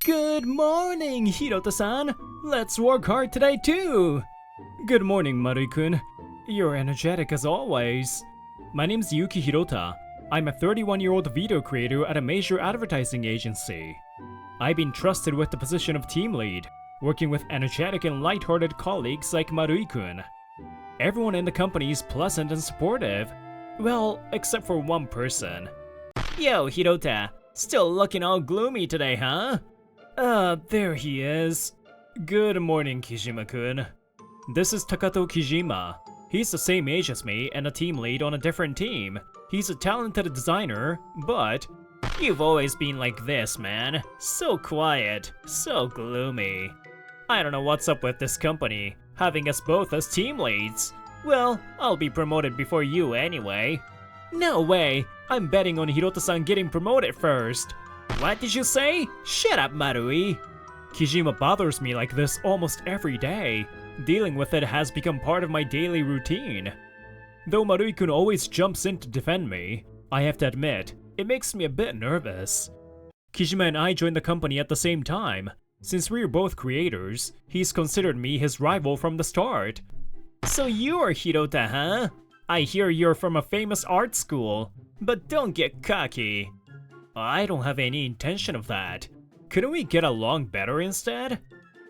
Good morning, Hirota-san! Let's work hard today too! Good morning, Marui-kun. You're energetic as always. My name's Yuki Hirota. I'm a 31-year-old video creator at a major advertising agency. I've been trusted with the position of team lead, working with energetic and light-hearted colleagues like Marui-kun. Everyone in the company is pleasant and supportive. Well, except for one person. Yo, Hirota! Still looking all gloomy today, huh? There he is. Good morning, Kijima-kun. This is Takato Kijima. He's the same age as me and a team lead on a different team. He's a talented designer, but... You've always been like this, man. So quiet, so gloomy. I don't know what's up with this company, having us both as team leads. Well, I'll be promoted before you anyway. No way! I'm betting on Hirota-san getting promoted first. What did you say? Shut up, Marui! Kijima bothers me like this almost every day. Dealing with it has become part of my daily routine. Though Marui-kun always jumps in to defend me, I have to admit, it makes me a bit nervous. Kijima and I joined the company at the same time. Since we're both creators, he's considered me his rival from the start. So you're Hirota, huh? I hear you're from a famous art school, but don't get cocky. I don't have any intention of that. Couldn't we get along better instead?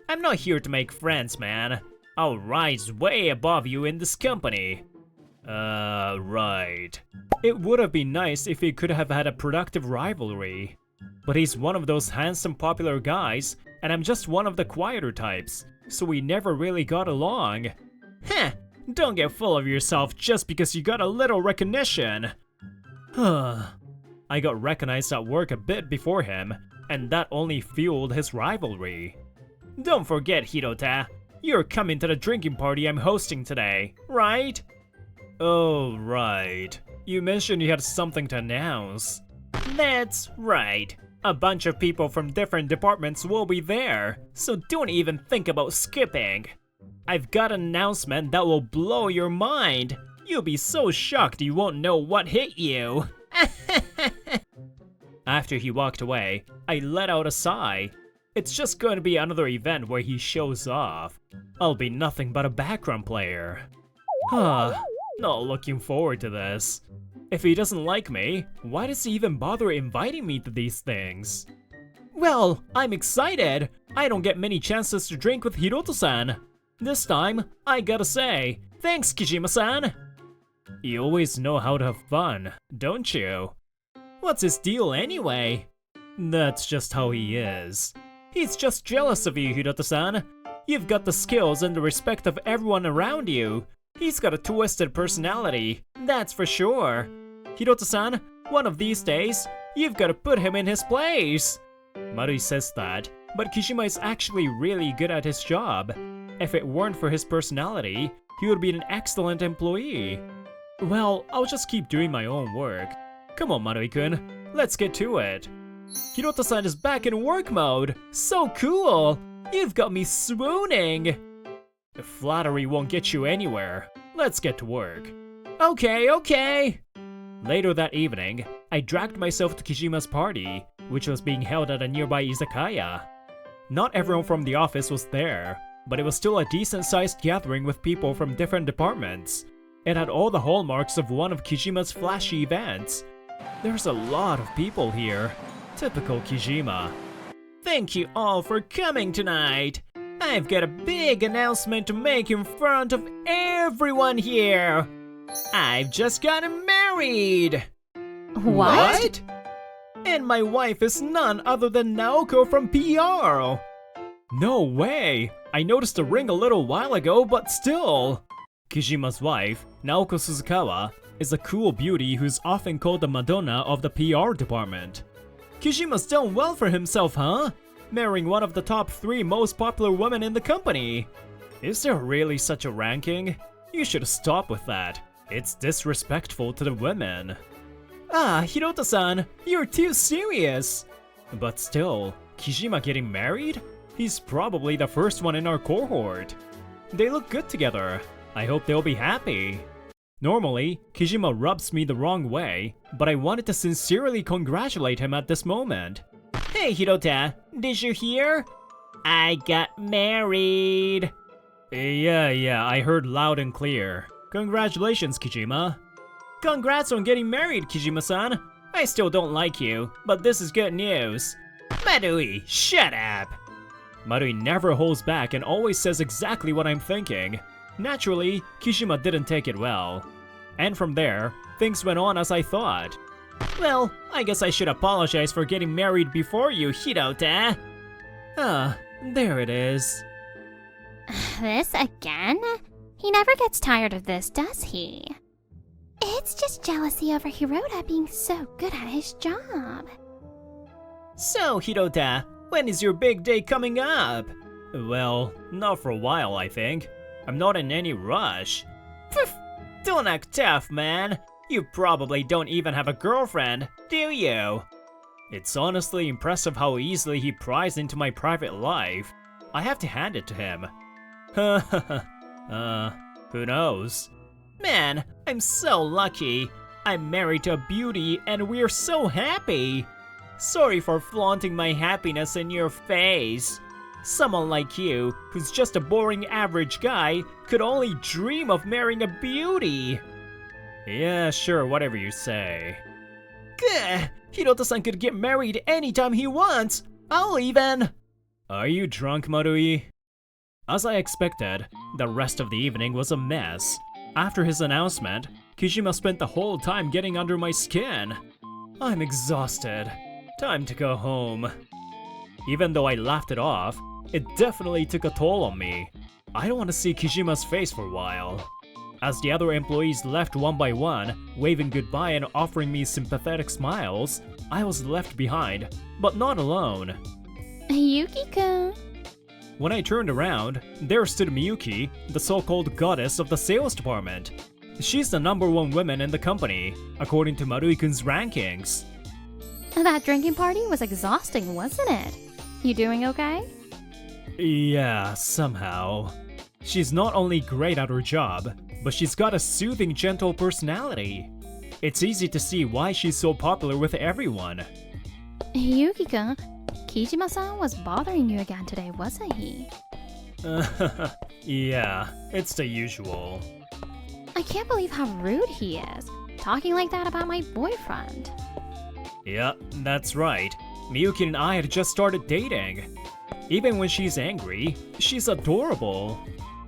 I'm not here to make friends, man. I'll rise way above you in this company. Right. It would have been nice if we could have had a productive rivalry. But he's one of those handsome popular guys, and I'm just one of the quieter types, so we never really got along. Heh, don't get full of yourself just because you got a little recognition. I got recognized at work a bit before him, and that only fueled his rivalry. Don't forget, Hirota, you're coming to the drinking party I'm hosting today, right? Oh, right. You mentioned you had something to announce. That's right. A bunch of people from different departments will be there, so don't even think about skipping. I've got an announcement that will blow your mind. You'll be so shocked you won't know what hit you. After he walked away, I let out a sigh. It's just going to be another event where he shows off. I'll be nothing but a background player. Not looking forward to this. If he doesn't like me, why does he even bother inviting me to these things? Well, I'm excited! I don't get many chances to drink with Hirota-san. This time, I gotta say, thanks, Kijima-san! You always know how to have fun, don't you? What's his deal anyway? That's just how he is. He's just jealous of you, Hirota-san. You've got the skills and the respect of everyone around you. He's got a twisted personality, that's for sure. Hirota-san, one of these days, you've got to put him in his place. Marui says that, but Kijima is actually really good at his job. If it weren't for his personality, he would be an excellent employee. Well, I'll just keep doing my own work. Come on, Marui-kun, let's get to it. Hirota-san is back in work mode! So cool! You've got me swooning! Flattery won't get you anywhere. Let's get to work. Okay. Later that evening, I dragged myself to Kijima's party, which was being held at a nearby izakaya. Not everyone from the office was there, but it was still a decent-sized gathering with people from different departments. It had all the hallmarks of one of Kijima's flashy events. There's a lot of people here. Typical Kijima. Thank you all for coming tonight. I've got a big announcement to make in front of everyone here. I've just gotten married. What? And my wife is none other than Naoko from PR. No way! I noticed the ring a little while ago, but still. Kijima's wife, Naoko Suzukawa, is a cool beauty who's often called the Madonna of the PR department. Kijima's done well for himself, huh? Marrying one of the top 3 most popular women in the company. Is there really such a ranking? You should stop with that. It's disrespectful to the women. Ah, Hirota-san, you're too serious. But still, Kijima getting married? He's probably the first one in our cohort. They look good together. I hope they'll be happy. Normally, Kijima rubs me the wrong way, but I wanted to sincerely congratulate him at this moment. Hey Hirota, did you hear? I got married. Yeah, I heard loud and clear. Congratulations, Kijima. Congrats on getting married, Kijima-san. I still don't like you, but this is good news. Marui, shut up! Marui never holds back and always says exactly what I'm thinking. Naturally, Kijima didn't take it well. And from there, things went on as I thought. Well, I guess I should apologize for getting married before you, Hirota. Ah, there it is. This again? He never gets tired of this, does he? It's just jealousy over Hirota being so good at his job. So, Hirota, when is your big day coming up? Well, not for a while, I think. I'm not in any rush. Pff, don't act tough, man. You probably don't even have a girlfriend, do you? It's honestly impressive how easily he pries into my private life. I have to hand it to him. Who knows? Man, I'm so lucky. I'm married to a beauty and we're so happy. Sorry for flaunting my happiness in your face. Someone like you, who's just a boring average guy, could only dream of marrying a beauty. Yeah, sure, whatever you say. Gah! Hirota-san could get married anytime he wants. I'll even... Are you drunk, Marui? As I expected, the rest of the evening was a mess. After his announcement, Kijima spent the whole time getting under my skin. I'm exhausted. Time to go home. Even though I laughed it off, it definitely took a toll on me. I don't want to see Kijima's face for a while. As the other employees left one by one, waving goodbye and offering me sympathetic smiles, I was left behind, but not alone. Yuki-kun. When I turned around, there stood Miyuki, the so-called goddess of the sales department. She's the #1 woman in the company, according to Marui-kun's rankings. That drinking party was exhausting, wasn't it? You doing okay? Yeah, somehow. She's not only great at her job, but she's got a soothing, gentle personality. It's easy to see why she's so popular with everyone. Yuki-kun, Kijima-san was bothering you again today, wasn't he? Yeah, it's the usual. I can't believe how rude he is, talking like that about my boyfriend. Yeah, that's right. Miyuki and I had just started dating. Even when she's angry, she's adorable.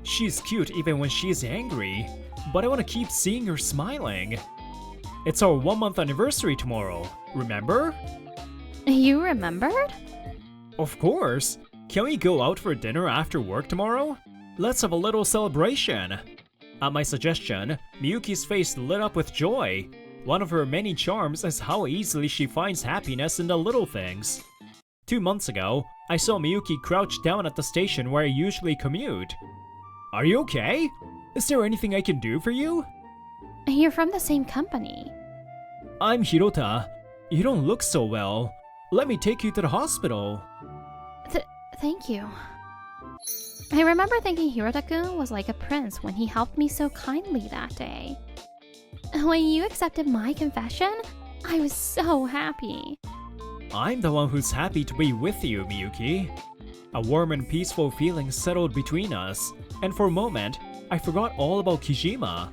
She's cute even when she's angry, but I want to keep seeing her smiling. It's our 1-month anniversary tomorrow, remember? You remembered? Of course! Can we go out for dinner after work tomorrow? Let's have a little celebration! At my suggestion, Miyuki's face lit up with joy. One of her many charms is how easily she finds happiness in the little things. 2 months ago, I saw Miyuki crouch down at the station where I usually commute. Are you okay? Is there anything I can do for you? You're from the same company. I'm Hirota. You don't look so well. Let me take you to the hospital. Thank you. I remember thinking Hirota-kun was like a prince when he helped me so kindly that day. When you accepted my confession, I was so happy. I'm the one who's happy to be with you, Miyuki. A warm and peaceful feeling settled between us, and for a moment, I forgot all about Kijima.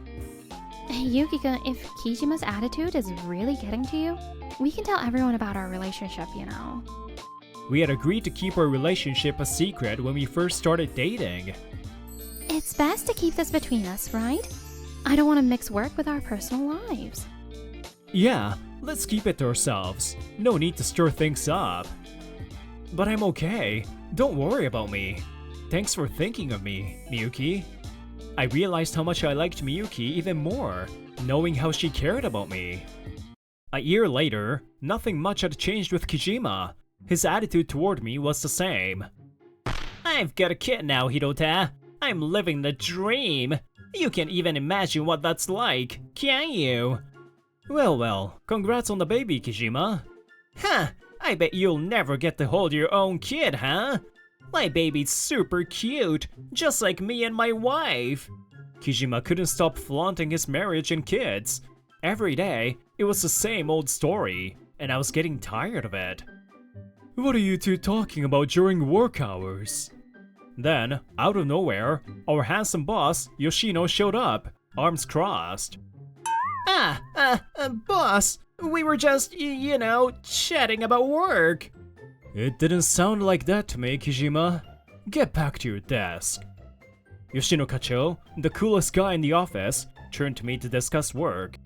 Yuki-kun, if Kijima's attitude is really getting to you, we can tell everyone about our relationship, you know. We had agreed to keep our relationship a secret when we first started dating. It's best to keep this between us, right? I don't want to mix work with our personal lives. Yeah, let's keep it to ourselves. No need to stir things up. But I'm okay. Don't worry about me. Thanks for thinking of me, Miyuki. I realized how much I liked Miyuki even more, knowing how she cared about me. A year later, nothing much had changed with Kijima. His attitude toward me was the same. I've got a kid now, Hirota. I'm living the dream. You can't even imagine what that's like, can you? Well, congrats on the baby, Kijima. Huh, I bet you'll never get to hold your own kid, huh? My baby's super cute, just like me and my wife. Kijima couldn't stop flaunting his marriage and kids. Every day, it was the same old story, and I was getting tired of it. What are you two talking about during work hours? Then, out of nowhere, our handsome boss, Yoshino, showed up, arms crossed. Boss, we were just, chatting about work. It didn't sound like that to me, Kijima. Get back to your desk. Yoshino Kacho, the coolest guy in the office, turned to me to discuss work,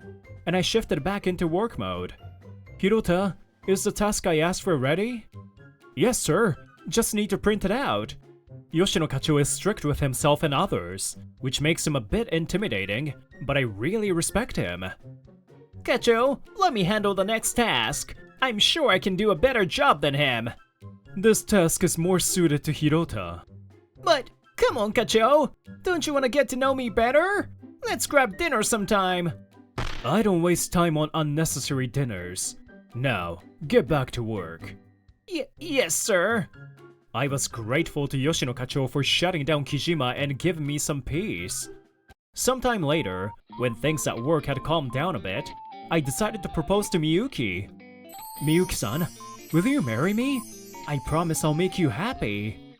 and I shifted back into work mode. Hirota, is the task I asked for ready? Yes, sir. Just need to print it out. Yoshino Kacho is strict with himself and others, which makes him a bit intimidating, but I really respect him. Kacho, let me handle the next task. I'm sure I can do a better job than him. This task is more suited to Hirota. But, come on, Kacho. Don't you want to get to know me better? Let's grab dinner sometime. I don't waste time on unnecessary dinners. Now, get back to work. Yes, sir. I was grateful to Yoshino Kacho for shutting down Kijima and giving me some peace. Sometime later, when things at work had calmed down a bit, I decided to propose to Miyuki. Miyuki-san, will you marry me? I promise I'll make you happy.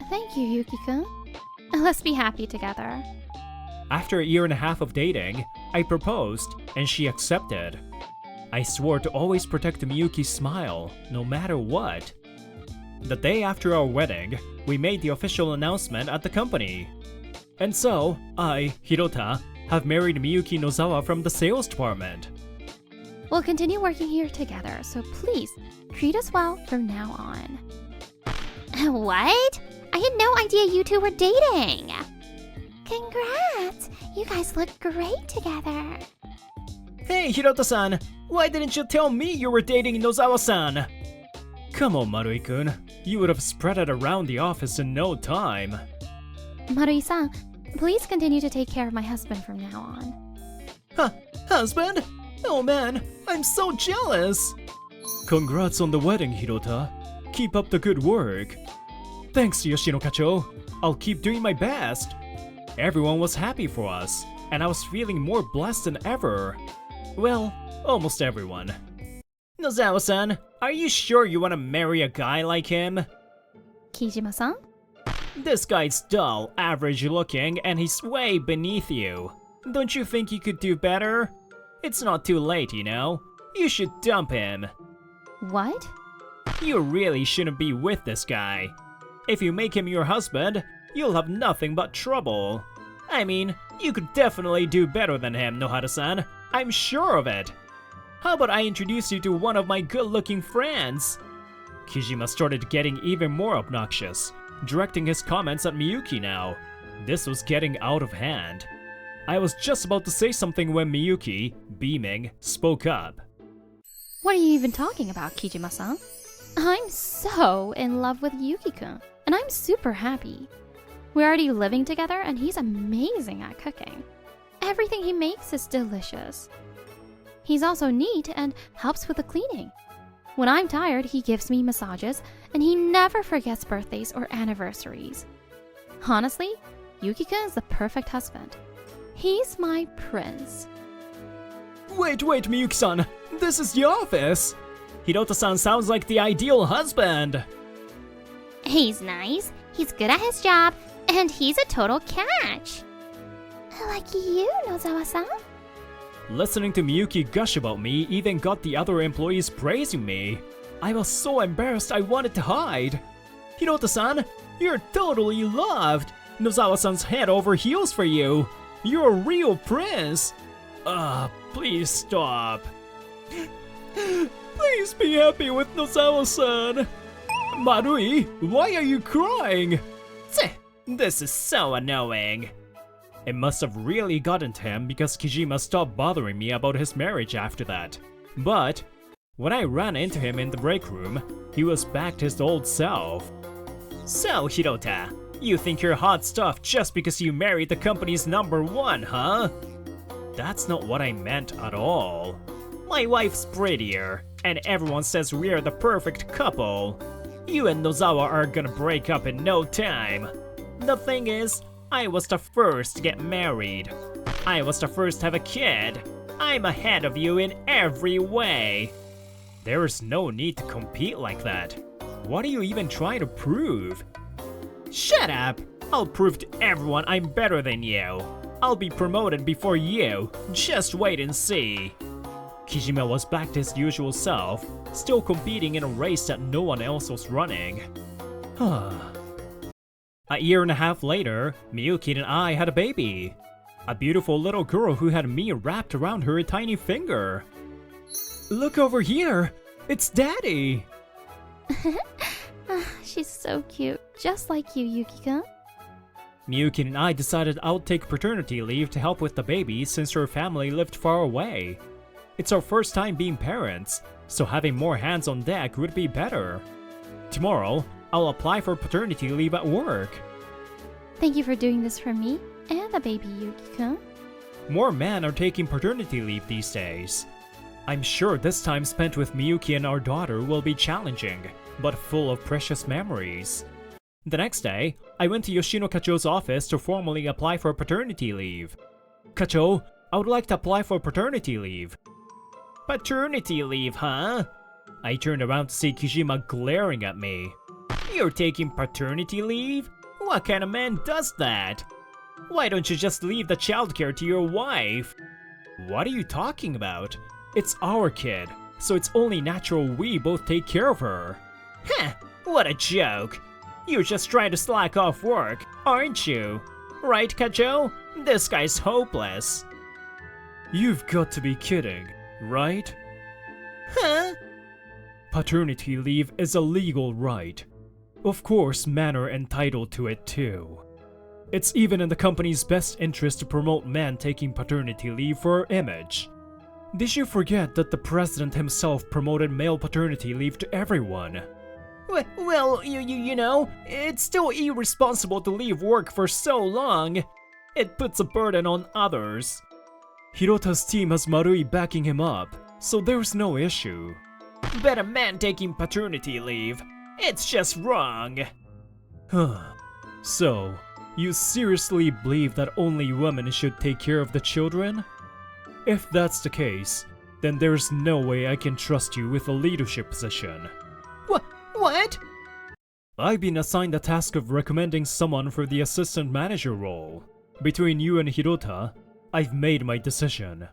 Thank you, Yuki-kun. Let's be happy together. After a year and a half of dating, I proposed, and she accepted. I swore to always protect Miyuki's smile, no matter what. The day after our wedding, we made the official announcement at the company. And so, I, Hirota, have married Miyuki Nozawa from the sales department. We'll continue working here together, so please treat us well from now on. What? I had no idea you two were dating. Congrats! You guys look great together. Hey, Hirota-san, why didn't you tell me you were dating Nozawa-san? Come on, Marui-kun. You would have spread it around the office in no time. Marui-san, please continue to take care of my husband from now on. Husband? Oh man, I'm so jealous! Congrats on the wedding, Hirota. Keep up the good work. Thanks, Yoshino Kacho. I'll keep doing my best. Everyone was happy for us, and I was feeling more blessed than ever. Well, almost everyone. Nozawa-san, are you sure you want to marry a guy like him? Kijima-san? This guy's dull, average looking, and he's way beneath you. Don't you think you could do better? It's not too late, you know. You should dump him. What? You really shouldn't be with this guy. If you make him your husband, you'll have nothing but trouble. I mean, you could definitely do better than him, Nohara-san. I'm sure of it. How about I introduce you to one of my good-looking friends? Kijima started getting even more obnoxious, directing his comments at Miyuki now. This was getting out of hand. I was just about to say something when Miyuki, beaming, spoke up. What are you even talking about, Kijima-san? I'm so in love with Yuki-kun, and I'm super happy. We're already living together, and he's amazing at cooking. Everything he makes is delicious. He's also neat and helps with the cleaning. When I'm tired, he gives me massages, and he never forgets birthdays or anniversaries. Honestly, Yuki-kun is the perfect husband. He's my prince. Wait, Miyuki-san. This is the office. Hirota-san sounds like the ideal husband. He's nice, he's good at his job, and he's a total catch. Like you, Nozawa-san. Listening to Miyuki gush about me even got the other employees praising me. I was so embarrassed I wanted to hide. Hirota-san, you're totally loved. Nozawa-san's head over heels for you. You're a real prince. Please stop. Please be happy with Nozawa-san. Marui, why are you crying? This is so annoying. It must have really gotten to him because Kijima stopped bothering me about his marriage after that. But when I ran into him in the break room, he was back to his old self. So, Hirota, you think you're hot stuff just because you married the company's #1, huh? That's not what I meant at all. My wife's prettier, and everyone says we're the perfect couple. You and Nozawa are gonna break up in no time. The thing is, I was the first to get married. I was the first to have a kid. I'm ahead of you in every way. There is no need to compete like that. What are you even trying to prove? Shut up! I'll prove to everyone I'm better than you. I'll be promoted before you. Just wait and see. Kijima was back to his usual self, still competing in a race that no one else was running. A year and a half later, Miyuki and I had a baby. A beautiful little girl who had me wrapped around her tiny finger. Look over here! It's Daddy! She's so cute, just like you, Yuki-kun. Miyuki and I decided I'll take paternity leave to help with the baby since her family lived far away. It's our first time being parents, so having more hands on deck would be better. Tomorrow, I'll apply for paternity leave at work. Thank you for doing this for me and the baby, Yuki-kun. More men are taking paternity leave these days. I'm sure this time spent with Miyuki and our daughter will be challenging, but full of precious memories. The next day, I went to Yoshino Kacho's office to formally apply for paternity leave. Kacho, I would like to apply for paternity leave. Paternity leave, huh? I turned around to see Kijima glaring at me. You're taking paternity leave? What kind of man does that? Why don't you just leave the childcare to your wife? What are you talking about? It's our kid, so it's only natural we both take care of her. Heh, what a joke. You're just trying to slack off work, aren't you? Right, Kacho? This guy's hopeless. You've got to be kidding, right? Huh? Paternity leave is a legal right. Of course, men are entitled to it too. It's even in the company's best interest to promote men taking paternity leave for our image. Did you forget that the president himself promoted male paternity leave to everyone? Well, you know, it's still irresponsible to leave work for so long. It puts a burden on others. Hirota's team has Marui backing him up, so there's no issue. But a man taking paternity leave, it's just wrong. So, you seriously believe that only women should take care of the children? If that's the case, then there's no way I can trust you with a leadership position. What? I've been assigned the task of recommending someone for the assistant manager role. Between you and Hirota, I've made my decision.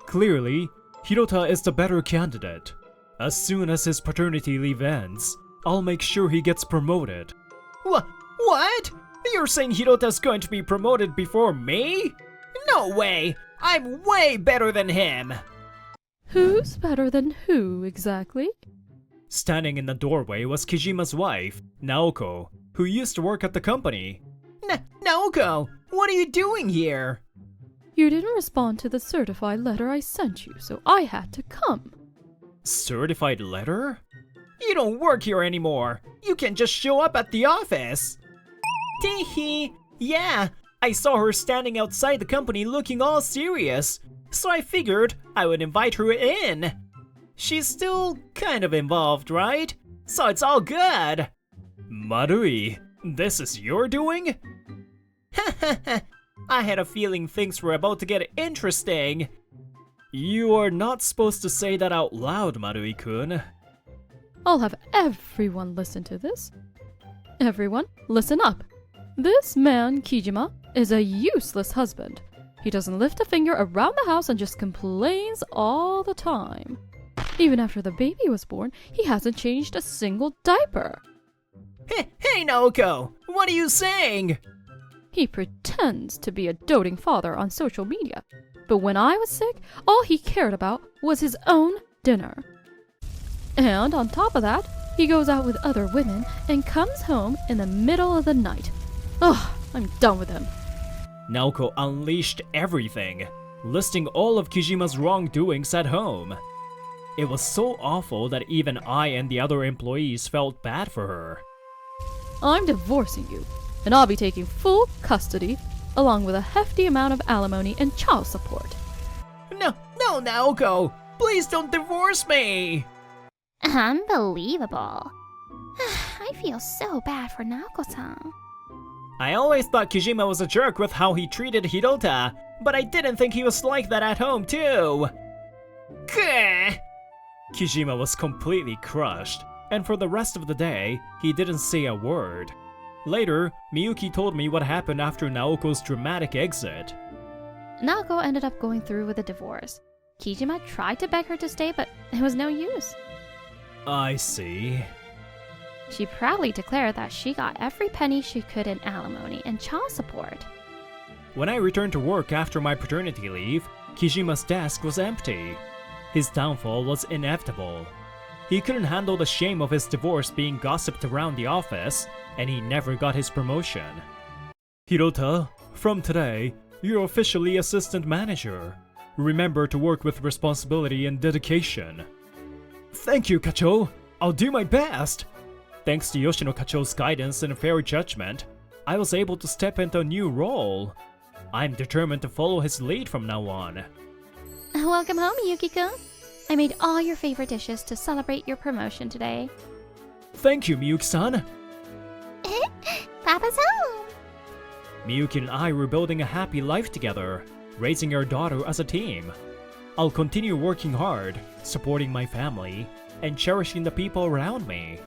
Clearly, Hirota is the better candidate. As soon as his paternity leave ends, I'll make sure he gets promoted. What? You're saying Hirota's going to be promoted before me? No way! I'm way better than him! Who's better than who, exactly? Standing in the doorway was Kijima's wife, Naoko, who used to work at the company. Naoko, what are you doing here? You didn't respond to the certified letter I sent you, so I had to come. Certified letter? You don't work here anymore. You can just show up at the office. Teehee. Yeah, I saw her standing outside the company looking all serious, so I figured I would invite her in. She's still kind of involved, right? So it's all good. Marui, this is your doing? I had a feeling things were about to get interesting. You are not supposed to say that out loud, Marui-kun. I'll have everyone listen to this. Everyone, listen up. This man, Kijima, is a useless husband. He doesn't lift a finger around the house and just complains all the time. Even after the baby was born, he hasn't changed a single diaper. Hey Naoko, what are you saying? He pretends to be a doting father on social media, but when I was sick, all he cared about was his own dinner. And on top of that, he goes out with other women and comes home in the middle of the night. Ugh, I'm done with him. Naoko unleashed everything, listing all of Kijima's wrongdoings at home. It was so awful that even I and the other employees felt bad for her. I'm divorcing you, and I'll be taking full custody, along with a hefty amount of alimony and child support. No, Naoko! Please don't divorce me! Unbelievable. I feel so bad for Naoko-san. I always thought Kijima was a jerk with how he treated Hirota, but I didn't think he was like that at home too. Gah! Kijima was completely crushed, and for the rest of the day, he didn't say a word. Later, Miyuki told me what happened after Naoko's dramatic exit. Naoko ended up going through with a divorce. Kijima tried to beg her to stay, but it was no use. I see. She proudly declared that she got every penny she could in alimony and child support. When I returned to work after my paternity leave, Kijima's desk was empty. His downfall was inevitable. He couldn't handle the shame of his divorce being gossiped around the office, and he never got his promotion. Hirota, from today, you're officially assistant manager. Remember to work with responsibility and dedication. Thank you, Kacho. I'll do my best. Thanks to Yoshino Kacho's guidance and fair judgment, I was able to step into a new role. I'm determined to follow his lead from now on. Welcome home, Miyuki-kun. I made all your favorite dishes to celebrate your promotion today. Thank you, Miyuki-san. Papa's home! Miyuki and I were building a happy life together, raising our daughter as a team. I'll continue working hard, supporting my family, and cherishing the people around me.